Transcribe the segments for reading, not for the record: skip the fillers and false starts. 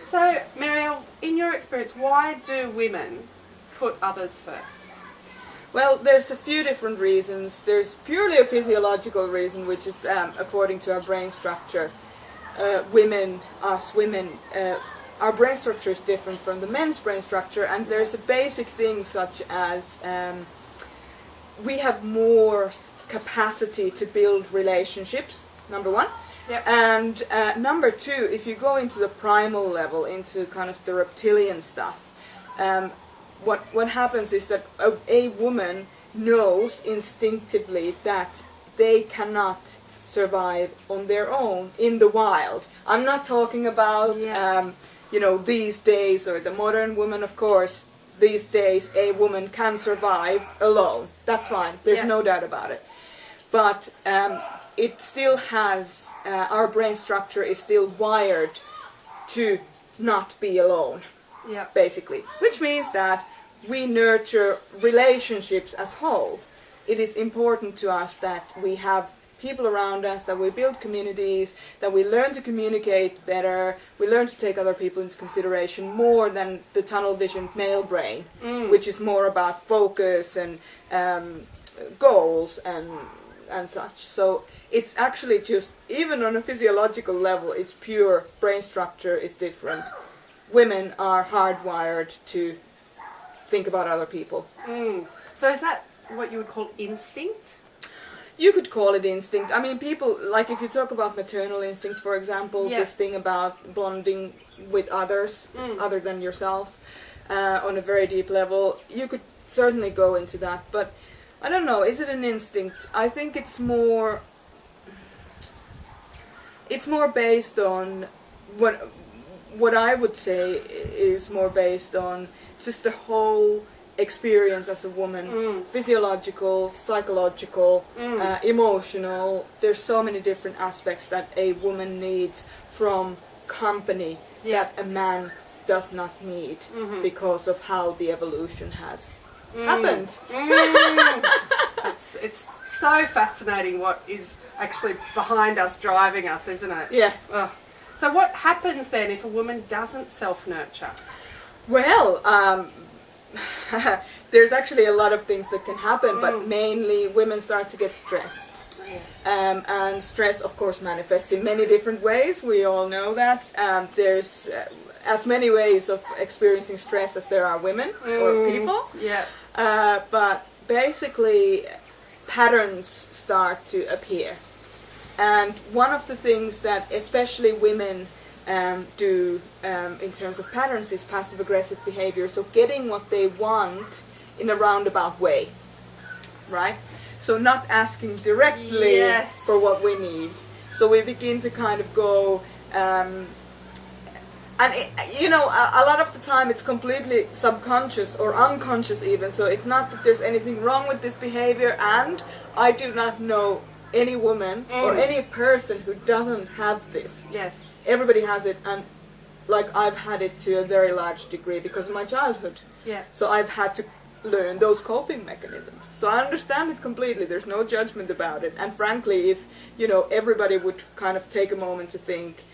So, Muriel, in your experience, why do women put others first? Well, there's a few different reasons. There's purely a physiological reason, which is according to our brain structure. Women, our brain structure is different from the men's brain structure, and there's a basic thing such as we have more capacity to build relationships, number one. Yep. And number two, if you go into the primal level, into kind of the reptilian stuff, what happens is that a woman knows instinctively that they cannot survive on their own in the wild. I'm not talking about these days, or the modern woman, of course. These days a woman can survive alone. That's fine. There's no doubt about it. But it still has, our brain structure is still wired to not be alone, basically. Which means that we nurture relationships as whole. It is important to us that we have people around us, that we build communities, that we learn to communicate better, we learn to take other people into consideration more than the tunnel-visioned male brain, which is more about focus and goals and such. So it's actually just, even on a physiological level, it's pure brain structure is different. Women are hardwired to think about other people. So is that what you would call instinct? You could call it instinct. I mean, people, like if you talk about maternal instinct, for example, this thing about bonding with others, other than yourself, on a very deep level, you could certainly go into that. But I don't know, is it an instinct? I think it's more based on, what I would say is more based on just the whole experience as a woman, physiological, psychological, emotional. There's so many different aspects that a woman needs from company that a man does not need because of how the evolution has happened. It's so fascinating what is actually behind us, driving us, isn't it? Yeah. So what happens then if a woman doesn't self-nurture? Well, there's actually a lot of things that can happen, but mainly women start to get stressed. And stress, of course, manifests in many different ways. We all know that. There's as many ways of experiencing stress as there are women or people. Yeah. But basically, patterns start to appear. And one of the things that especially women do in terms of patterns is passive-aggressive behavior. So getting what they want in a roundabout way, right? So not asking directly for what we need. So we begin to kind of go, and a lot of the time it's completely subconscious or unconscious even. So it's not that there's anything wrong with this behavior, and I do not know any woman or any person who doesn't have this. Yes. Everybody has it, and like I've had it to a very large degree because of my childhood. Yeah. So I've had to learn those coping mechanisms. So I understand it completely. There's no judgment about it. And frankly, if everybody would kind of take a moment to think,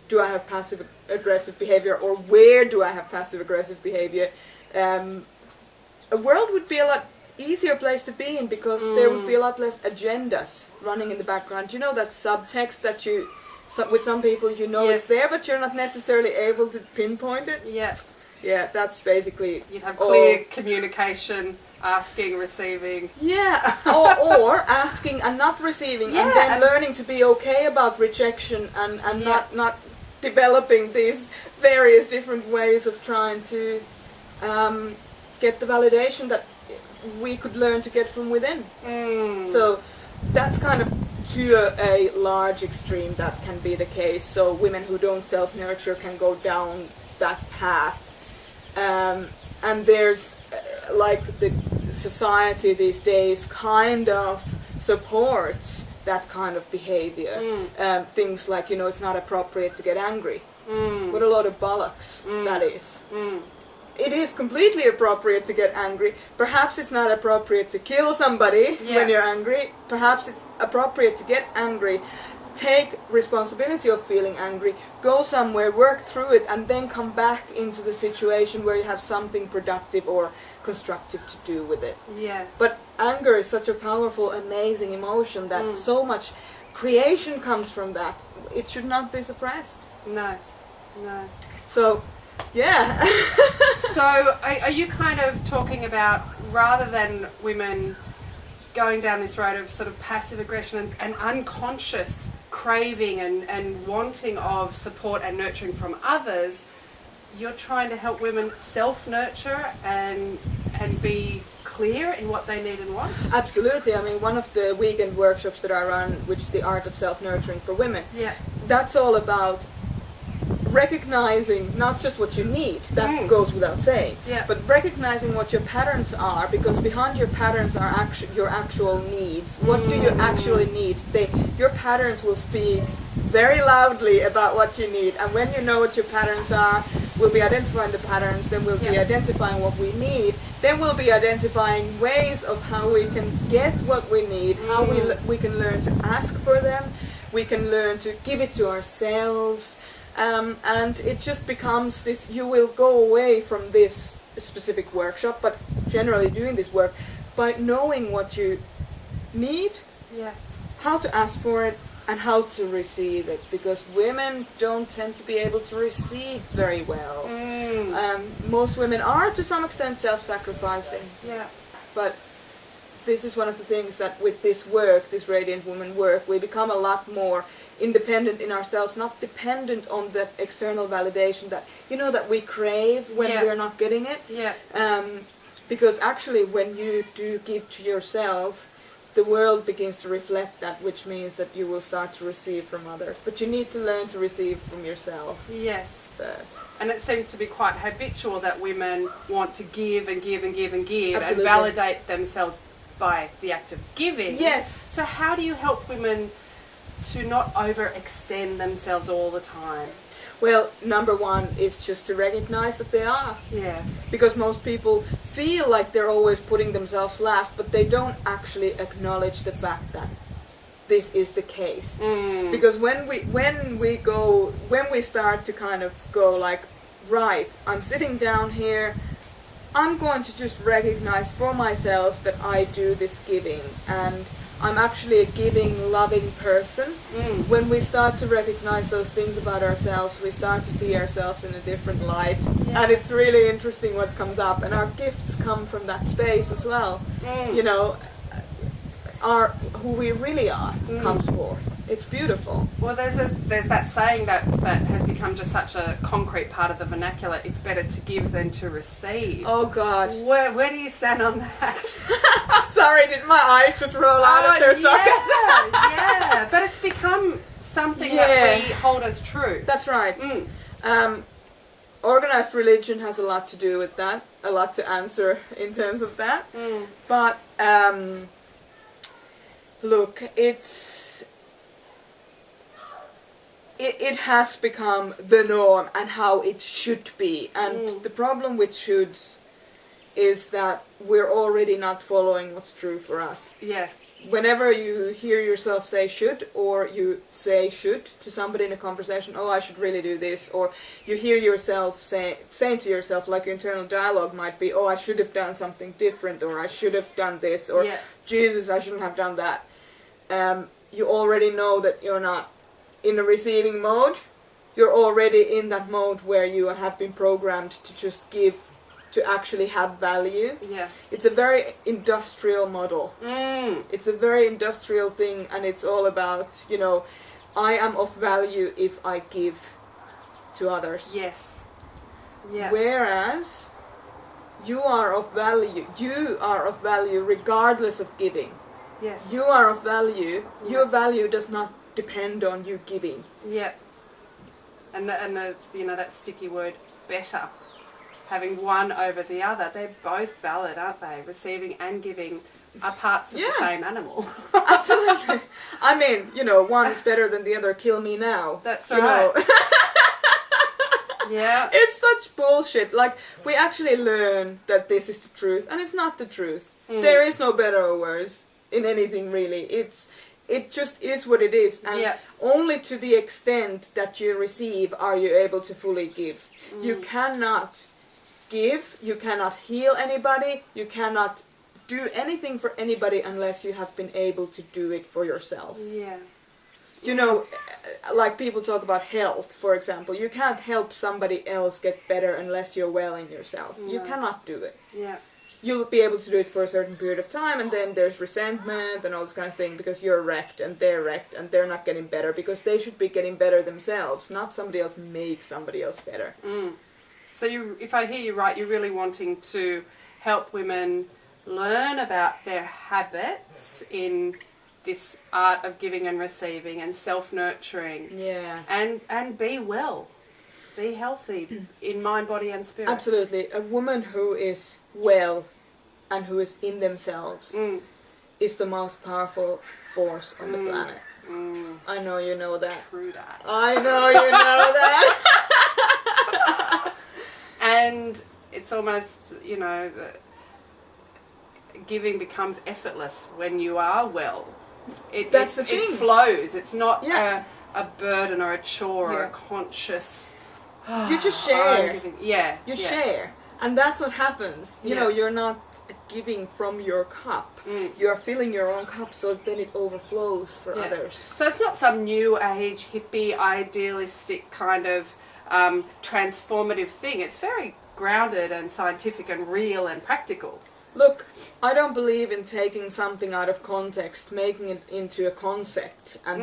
do I have passive aggressive behavior, or where do I have passive aggressive behavior? A world would be a lot easier place to be in, because there would be a lot less agendas running in the background. You know, that subtext that with some people it's there, but you're not necessarily able to pinpoint it. Yeah. Yeah, that's basically... You'd have clear communication, asking, receiving. Yeah, or asking and not receiving, and then learning to be okay about rejection, and not developing these various different ways of trying to get the validation that we could learn to get from within. So that's kind of to a large extreme that can be the case. So women who don't self-nurture can go down that path. And there's like the society these days kind of supports that kind of behavior. Things like, it's not appropriate to get angry. What a lot of bollocks that is. It is completely appropriate to get angry. Perhaps it's not appropriate to kill somebody when you're angry. Perhaps it's appropriate to get angry. take responsibility of feeling angry, go somewhere, work through it, and then come back into the situation where you have something productive or constructive to do with it. Yeah. But anger is such a powerful, amazing emotion that so much creation comes from that. It should not be suppressed. No. So, yeah. So, are you kind of talking about, rather than women going down this road of sort of passive aggression and unconscious craving and wanting of support and nurturing from others, you're trying to help women self-nurture and be clear in what they need and want? Absolutely. I mean, one of the weekend workshops that I run, which is the art of self-nurturing for women, Yeah. that's all about recognizing not just what you need, that goes without saying, Yeah. but recognizing what your patterns are, because behind your patterns are your actual needs. What do you actually need? Your patterns will speak very loudly about what you need, and when you know what your patterns are, we'll be identifying the patterns, then we'll be identifying what we need, then we'll be identifying ways of how we can get what we need, how we can learn to ask for them, we can learn to give it to ourselves. And it just becomes this, you will go away from this specific workshop, but generally doing this work by knowing what you need, how to ask for it, and how to receive it, because women don't tend to be able to receive very well. Most women are to some extent self-sacrificing, but this is one of the things that with this work, this Radiant Woman work, we become a lot more independent in ourselves, not dependent on that external validation that, that we crave when we're not getting it. Because actually when you do give to yourself, the world begins to reflect that, which means that you will start to receive from others. But you need to learn to receive from yourself. Yes. First. And it seems to be quite habitual that women want to give and give and give and give Absolutely. and validate themselves by the act of giving. Yes. So how do you help women to not overextend themselves all the time? Well, number one is just to recognize that they are. Yeah. Because most people feel like they're always putting themselves last, but they don't actually acknowledge the fact that this is the case. Because when we start to kind of go like, right, I'm sitting down here, I'm going to just recognize for myself that I do this giving, and I'm actually a giving, loving person. When we start to recognize those things about ourselves, we start to see ourselves in a different light. And it's really interesting what comes up. And our gifts come from that space as well. Who we really are comes forth. It's beautiful. Well, there's that saying that has become just such a concrete part of the vernacular. It's better to give than to receive. Oh God. Where do you stand on that? Sorry, did my eyes just roll out of their sockets? Yeah, but it's become something that we hold as true. That's right. Organized religion has a lot to do with that, a lot to answer in terms of that. But look, it has become the norm and how it should be. And the problem with shoulds is that we're already not following what's true for us. Yeah. Whenever you hear yourself say should, or you say should to somebody in a conversation, oh, I should really do this, or you hear yourself saying to yourself, like your internal dialogue might be, oh, I should have done something different, or I should have done this, or Jesus, I shouldn't have done that. You already know that you're not in the receiving mode. You're already in that mode where you have been programmed to just give, to actually have value. Yeah. It's a very industrial model. It's a very industrial thing, and it's all about, I am of value if I give to others. Yes. Yeah. Whereas you are of value. You are of value regardless of giving. Yes. You are of value. Your value does not depend on you giving. Yeah. And the that sticky word, better. Having one over the other, they're both valid, aren't they? Receiving and giving are parts of the same animal. Absolutely. I mean, one is better than the other. Kill me now. That's right. Yeah. It's such bullshit. Like, we actually learn that this is the truth, and it's not the truth. There is no better or worse in anything, really. it just is what it is, and Yeah. only to the extent that you receive are you able to fully give. You cannot give, you cannot heal anybody, you cannot do anything for anybody unless you have been able to do it for yourself. Yeah. You know, like people talk about health, for example. You can't help somebody else get better unless you're well in yourself. You No. cannot do it. Yeah. You'll be able to do it for a certain period of time, and then there's resentment and all this kind of thing because you're wrecked and they're not getting better because they should be getting better themselves, not somebody else make somebody else better. So if I hear you right, you're really wanting to help women learn about their habits in this art of giving and receiving and self-nurturing. Yeah. And be well. Be healthy in mind, body and spirit. Absolutely. A woman who is well and who is in themselves is the most powerful force on the planet. I know you know that. True that. I know you know that. And it's almost, you know, giving becomes effortless when you are well. That's the thing. It flows. It's not Yeah. a burden or a chore or Yeah. a conscious... You just I'm share. giving- yeah. You yeah. share. And that's what happens. You know, Yeah. you're not giving from your cup. You're filling your own cup so then it overflows for Yeah. others. So it's not some new age, hippie, idealistic kind of transformative thing. It's very grounded and scientific and real and practical. Look, I don't believe in taking something out of context, making it into a concept, and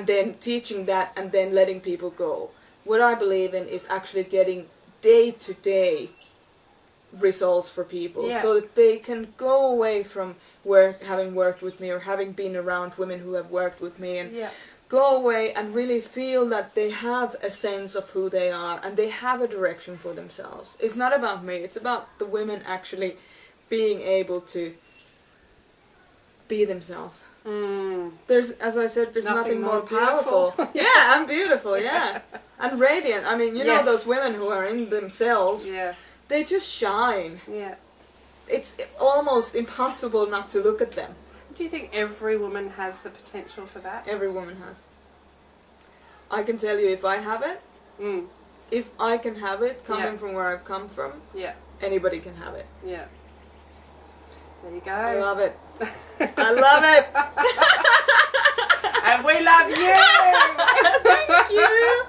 then teaching that and then letting people go. What I believe in is actually getting day-to-day results for people, Yeah. so that they can go away from having worked with me or having been around women who have worked with me and Yeah. go away and really feel that they have a sense of who they are and they have a direction for themselves. It's not about me, it's about the women actually being able to be themselves. There's, as I said, there's nothing more beautiful. powerful. Yeah, and beautiful, yeah. And radiant. I mean, you know Yes. those women who are in themselves, Yeah. they just shine. Yeah. It's almost impossible not to look at them. Do you think every woman has the potential for that? Every woman has. I can tell you if I have it, if I can have it, coming Yeah. from where I've come from, Yeah. anybody can have it. Yeah. There you go. I love it. I love it. And we love you. Thank you.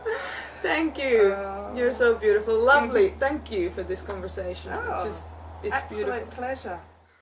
Thank you. Oh. You're so beautiful. Lovely. Thank you for this conversation. Oh, It's absolute beautiful. pleasure.